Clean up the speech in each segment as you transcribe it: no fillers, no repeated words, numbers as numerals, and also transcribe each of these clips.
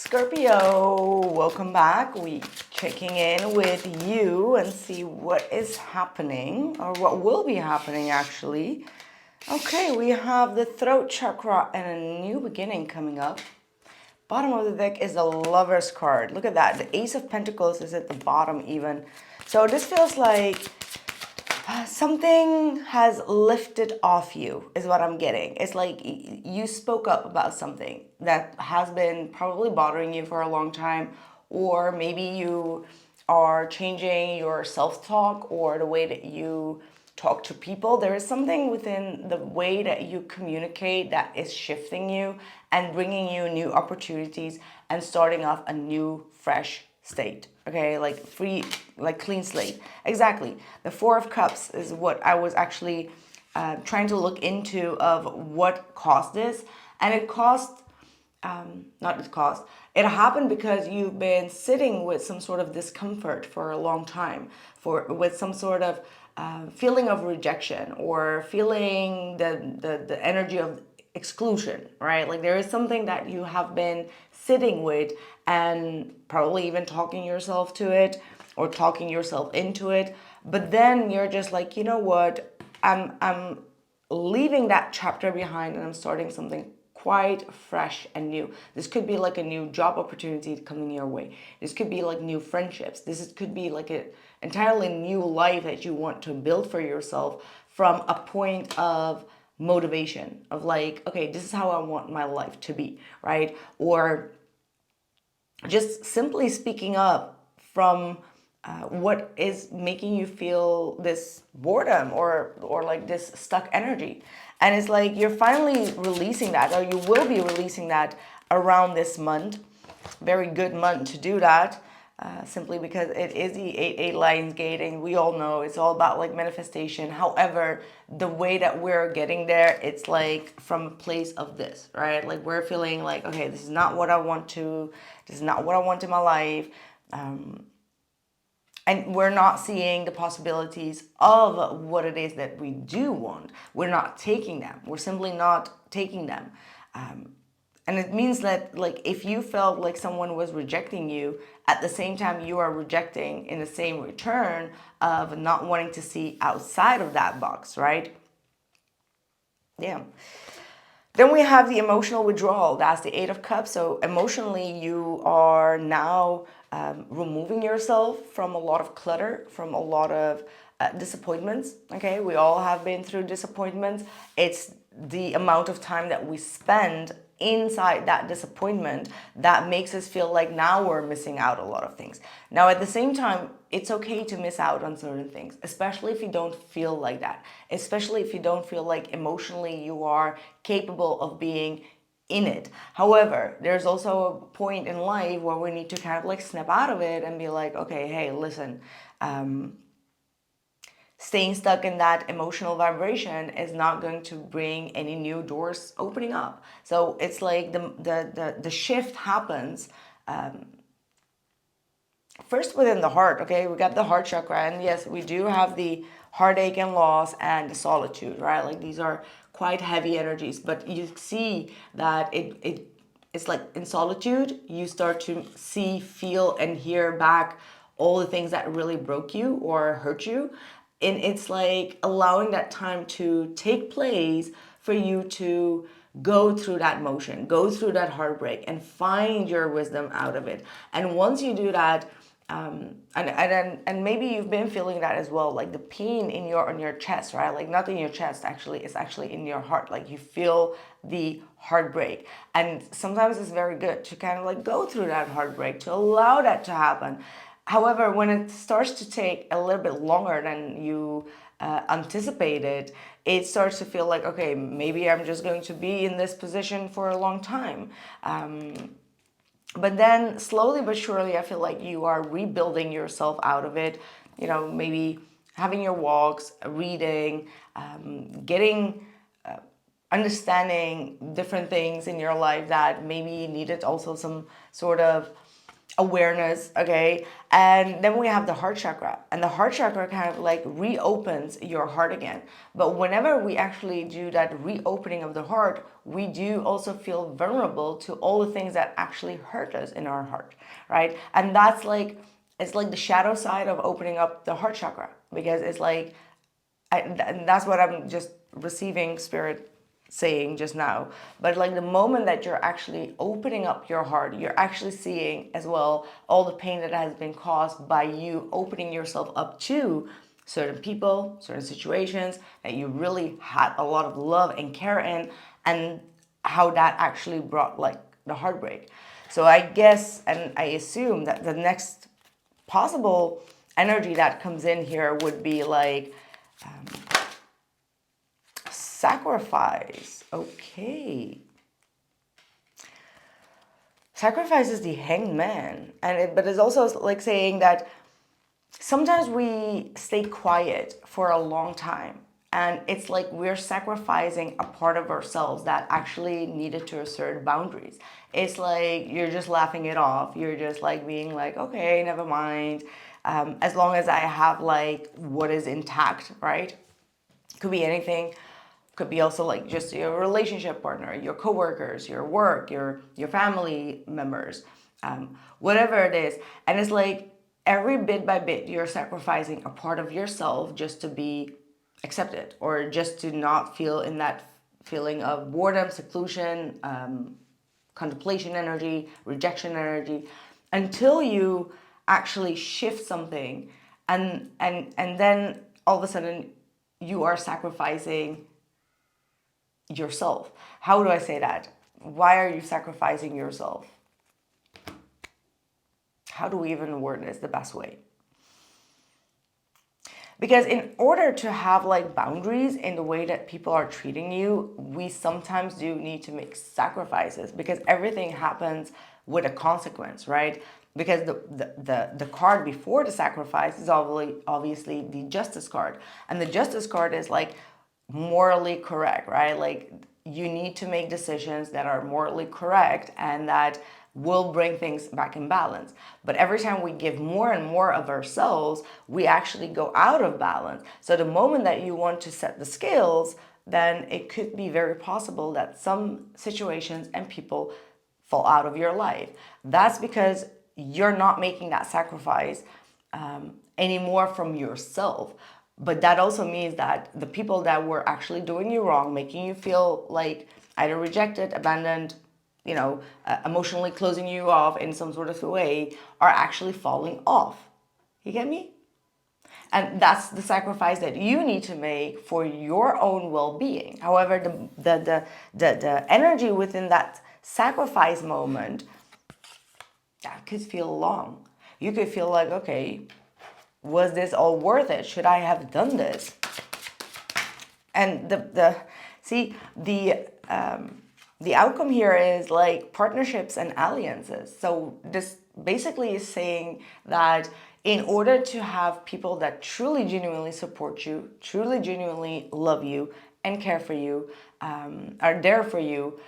Scorpio, welcome back. We checking in with you and see what is happening or what will be happening actually. Okay, we have the throat chakra and a new beginning coming up. Bottom of the deck is the Lover's card. Look at that. The Ace of Pentacles is at the bottom even. So this feels like something has lifted off you is what I'm getting. It's like you spoke up about something that has been probably bothering you for a long time, or maybe you are changing your self-talk or the way that you talk to people. There is something within the way that you communicate that is shifting you and bringing you new opportunities and starting off a new, fresh state. Okay, like free, like clean slate. Exactly. The Four of Cups is what I was actually trying to look into of what caused this. And it caused, it happened because you've been sitting with some sort of discomfort for a long time, with some sort of feeling of rejection or feeling the energy of exclusion, right? Like there is something that you have been sitting with and probably even talking yourself to it or talking yourself into it. But then you're just like, you know what? I'm leaving that chapter behind and I'm starting something quite fresh and new. This could be like a new job opportunity coming your way. This could be like new friendships. Could be like an entirely new life that you want to build for yourself from a point of motivation of like, okay, this is how I want my life to be, right? Or just simply speaking up from what is making you feel this boredom or like this stuck energy. And it's like you're finally releasing that, or you will be releasing that around this month. Very good month to do that. Simply because it is the 8 lines gating. We all know it's all about like manifestation. However, the way that we're getting there, it's like from a place of this, right? Like we're feeling like, okay, this is not what I want in my life. And we're not seeing the possibilities of what it is that we do want. We're not taking them. We're simply not taking them. And it means that like if you felt like someone was rejecting you, at the same time you are rejecting in the same return of not wanting to see outside of that box, right? Yeah. Then we have the emotional withdrawal. That's the Eight of Cups. So emotionally, you are now removing yourself from a lot of clutter, from a lot of disappointments. Okay, we all have been through disappointments. It's the amount of time that we spend inside that disappointment that makes us feel like now we're missing out a lot of things. Now, at the same time, it's okay to miss out on certain things, especially if you don't feel like that, especially if you don't feel like emotionally you are capable of being in it. However, there's also a point in life where we need to kind of like snap out of it and be like, okay, hey, listen, staying stuck in that emotional vibration is not going to bring any new doors opening up. So it's like the shift happens first within the heart. Okay, we got the heart chakra, and yes, we do have the heartache and loss and the solitude, right? Like these are quite heavy energies, but you see that it's like in solitude you start to see, feel, and hear back all the things that really broke you or hurt you. And it's like allowing that time to take place for you to go through that motion, go through that heartbreak, and find your wisdom out of it. And once you do that, and maybe you've been feeling that as well, like the pain in on your chest, right? Like not in your chest, actually, it's actually in your heart. Like you feel the heartbreak, and sometimes it's very good to kind of like go through that heartbreak, to allow that to happen. However, when it starts to take a little bit longer than you anticipated, it starts to feel like, okay, maybe I'm just going to be in this position for a long time. But then slowly but surely, I feel like you are rebuilding yourself out of it. You know, maybe having your walks, reading, getting, understanding different things in your life that maybe needed also some sort of awareness, okay? And then we have the heart chakra, and the heart chakra kind of like reopens your heart again. But whenever we actually do that reopening of the heart, we do also feel vulnerable to all the things that actually hurt us in our heart, right? And that's like, it's like the shadow side of opening up the heart chakra, because it's like, and that's what I'm just receiving spirit saying just now. But like the moment that you're actually opening up your heart, you're actually seeing as well all the pain that has been caused by you opening yourself up to certain people, certain situations that you really had a lot of love and care in, and how that actually brought like the heartbreak. So I guess, and I assume that the next possible energy that comes in here would be like sacrifice. Okay. Sacrifice is the hanged man. But it's also like saying that sometimes we stay quiet for a long time. And it's like we're sacrificing a part of ourselves that actually needed to assert boundaries. It's like you're just laughing it off. You're just like being like, okay, never mind. As long as I have like what is intact, right? Could be anything. Could be also like just your relationship partner, your coworkers, your work, your family members, whatever it is. And it's like every bit by bit, you're sacrificing a part of yourself just to be accepted, or just to not feel in that feeling of boredom, seclusion, contemplation energy, rejection energy, until you actually shift something, and then all of a sudden you are sacrificing yourself. How do I say that? Why are you sacrificing yourself? How do we even word this the best way? Because in order to have like boundaries in the way that people are treating you, we sometimes do need to make sacrifices, because everything happens with a consequence, right? Because the card before the sacrifice is obviously the justice card. And the justice card is like morally correct, right? Like you need to make decisions that are morally correct and that will bring things back in balance. But every time we give more and more of ourselves, we actually go out of balance. So the moment that you want to set the scales, then it could be very possible that some situations and people fall out of your life. That's because you're not making that sacrifice anymore from yourself. But that also means that the people that were actually doing you wrong, making you feel like either rejected, abandoned, emotionally closing you off in some sort of way, are actually falling off. You get me? And that's the sacrifice that you need to make for your own well-being. However, the energy within that sacrifice moment, that could feel long. You could feel like, okay, was this all worth it? Should I have done this? And the outcome here is like partnerships and alliances. So this basically is saying that in order to have people that truly genuinely support you, truly genuinely love you and care for you, are there for you,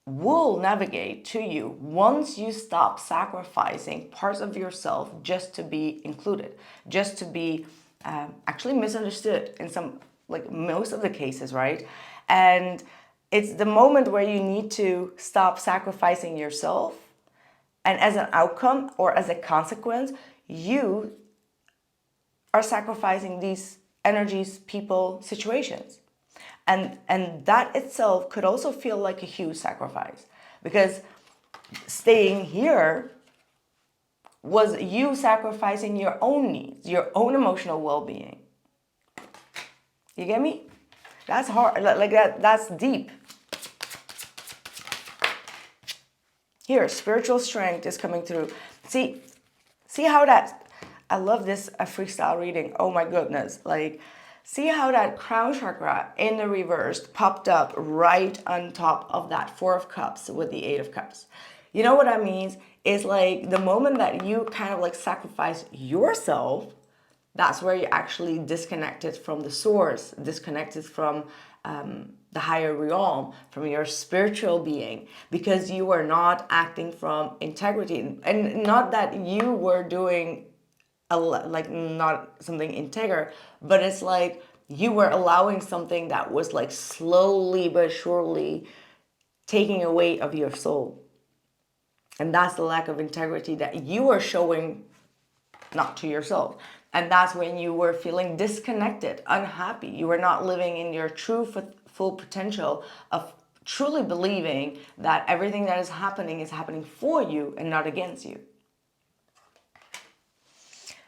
will navigate to you once you stop sacrificing parts of yourself just to be included, just to be actually misunderstood in some, like most of the cases, right? And it's the moment where you need to stop sacrificing yourself, and as an outcome or as a consequence, you are sacrificing these energies, people, situations. And that itself could also feel like a huge sacrifice, because staying here was you sacrificing your own needs, your own emotional well-being. You get me? That's hard, like that's deep. Here, spiritual strength is coming through. See how that, I love this freestyle reading. Oh my goodness. Like, see how that crown chakra in the reverse popped up right on top of that Four of Cups with the Eight of Cups. You know what that means? Is like the moment that you kind of like sacrifice yourself, that's where you actually disconnected from the source, disconnected from the higher realm, from your spiritual being, because you are not acting from integrity. And not that you were doing like not something integer, but it's like you were allowing something that was like slowly but surely taking away of your soul. And that's the lack of integrity that you are showing not to yourself. And that's when you were feeling disconnected, unhappy. You were not living in your true full potential of truly believing that everything that is happening for you and not against you.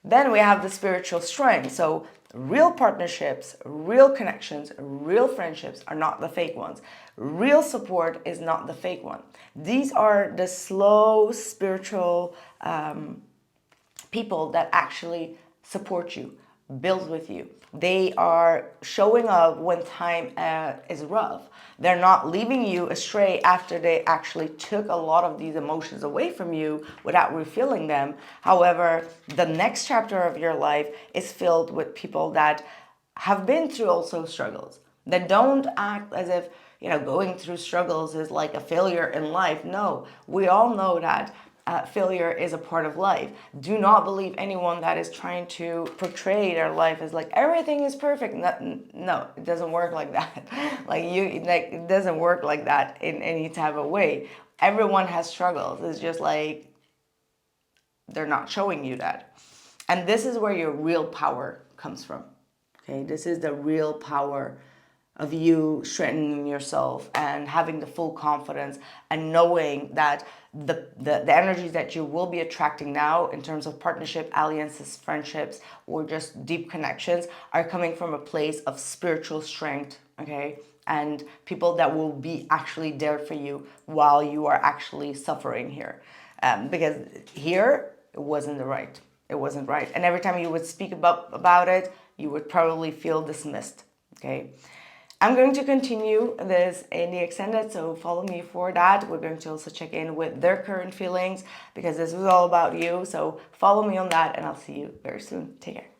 Then we have the spiritual strength. So real partnerships, real connections, real friendships are not the fake ones. Real support is not the fake one. These are the slow spiritual people that actually support you, build with you. They are showing up when time is rough. They're not leaving you astray after they actually took a lot of these emotions away from you without refilling them. However, the next chapter of your life is filled with people that have been through also struggles, that don't act as if, going through struggles is like a failure in life. No, we all know that failure is a part of life. Do not believe anyone that is trying to portray their life as like everything is perfect. No, it doesn't work like that. It doesn't work like that in any type of way. Everyone has struggles. It's just like they're not showing you that. And this is where your real power comes from. Okay, this is the real power of you strengthening yourself and having the full confidence and knowing that the energies that you will be attracting now in terms of partnership, alliances, friendships, or just deep connections are coming from a place of spiritual strength, okay? And people that will be actually there for you while you are actually suffering here. Because here, it wasn't right. It wasn't right. And every time you would speak about it, you would probably feel dismissed, okay? I'm going to continue this in the extended, so follow me for that. We're going to also check in with their current feelings because this is all about you. So follow me on that and I'll see you very soon. Take care.